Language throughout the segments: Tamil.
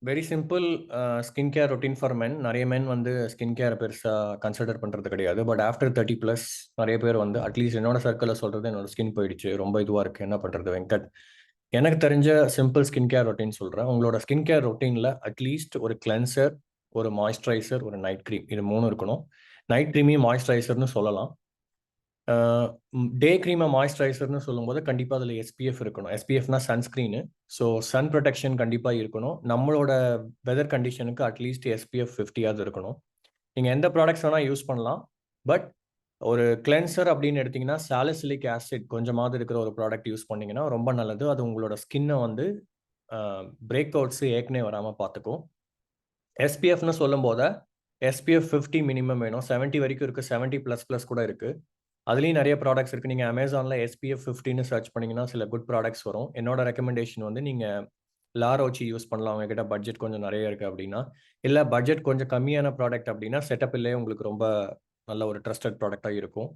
Very simple skin care routine for men. நெறைய மென் வந்து ஸ்கின் கேர பெருசா கன்சிடர் பண்றது கிடையாது. பட் ஆஃப்டர் 30 பிளஸ் நெறைய பேர் வந்து அட்லீஸ்ட் என்னோட சர்க்கிள்ல சொல்றது, என்னோட ஸ்கின் போயிடுச்சு. ரொம்ப இதுவா இருக்கு. என்ன பண்றது வெங்கட்? எனக்கு தெரிஞ்ச சிம்பிள் ஸ்கின் கேர் ரொட்டீன் சொல்றேன். உங்களோட ஸ்கின் கேர் ரொட்டீன்ல அட்லீஸ்ட் ஒரு கிளென்சர், ஒரு மாய்ஸ்சரைசர், ஒரு நைட் கிரீம் இது 3 இருக்கணும். நைட் கிரீமையும் மாய்ஸ்சரைசர்ன்னு சொல்லலாம். டே கிரீமை மாய்ஸ்சரைசர்னு சொல்லும்போது கண்டிப்பாக அதில் எஸ்பிஎஃப் இருக்கணும். எஸ்பிஎஃப்னா சன்ஸ்க்ரீனு. ஸோ சன் ப்ரொடெக்ஷன் கண்டிப்பாக இருக்கணும். நம்மளோட வெதர் கண்டிஷனுக்கு அட்லீஸ்ட் எஸ்பிஎஃப் 50 இருக்கணும். நீங்கள் எந்த ப்ராடக்ட்ஸ் வேணால் யூஸ் பண்ணலாம். பட் ஒரு கிளென்சர் அப்படின்னு எடுத்தீங்கன்னா சாலிசிலிக் ஆசிட் கொஞ்சமாவது இருக்கிற ஒரு ப்ராடக்ட் யூஸ் பண்ணீங்கன்னா ரொம்ப நல்லது. அது உங்களோட ஸ்கின்னை வந்து பிரேக் அவுட்ஸு ஏற்கனவே வராமல் பார்த்துக்கும். எஸ்பிஎஃப்னு சொல்லும் போது எஸ்பிஎஃப் 50 மினிமம் வேணும். 70 வரைக்கும் இருக்குது. 70 ப்ளஸ் ப்ளஸ் கூட இருக்குது. அதுலேயும் நிறைய ப்ராடக்ட்ஸ் இருக்குது. நீங்கள் அமேசானில் எஸ்பிஎஃப் 50ன்னு சர்ச் பண்ணிங்கன்னா சில குட் ப்ராடக்ட்ஸ் வரும். என்னோட ரெக்கமெண்டேஷன் வந்து நீங்கள் லாரோச்சி யூஸ் பண்ணலாம். உங்ககிட்ட பட்ஜெட் கொஞ்சம் நிறைய இருக்குது அப்படின்னா. இல்லை பட்ஜெட் கொஞ்சம் கம்மியான ப்ராடக்ட் அப்படின்னா செட்டப்பில்லே உங்களுக்கு ரொம்ப நல்ல ஒரு ட்ரஸ்டட் ப்ராடக்டாக இருக்கும்.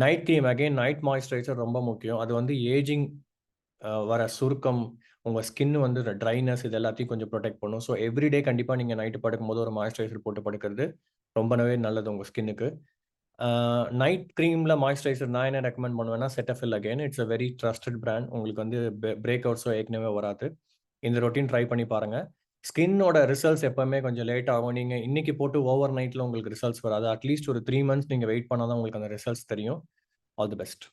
Night cream again night moisturiser ரொம்ப முக்கியம். அது வந்து ஏஜிங் வர சுருக்கம், உங்கள் ஸ்கின் வந்து ட்ரைனஸ் இது எல்லாத்தையும் கொஞ்சம் ப்ரொடெக்ட் பண்ணும். ஸோ எவ்ரிடே கண்டிப்பாக நீங்கள் நைட்டு படுக்கும்போது ஒரு மாய்ஸ்சரைசர் போட்டு படுக்கிறது ரொம்பவே நல்லது உங்கள் ஸ்கின்னுக்கு. நைட் கிரீமில் மாய்ஸ்சரைசர் நான் என்ன ரெக்கமெண்ட் பண்ணுவேன்னா Cetaphil again it's a very trusted brand. உங்களுக்கு வந்து பிரேக் அவுட்ஸோ ஏற்கனவே வராது. இந்த ரொட்டீன் ட்ரை பண்ணி பாருங்கள். ஸ்கின்னோட ரிசல்ட்ஸ் எப்போவுமே கொஞ்சம் லேட் ஆகும். நீங்கள் இன்னைக்கு போட்டு ஓவர் நைட்டில் உங்களுக்கு ரிசல்ட்ஸ் வராது. அட்லீஸ்ட் ஒரு 3 மந்த்ஸ் நீங்கள் வெயிட் பண்ணால் தான் உங்களுக்கு அந்த ரிசல்ட்ஸ் தெரியும். All the best.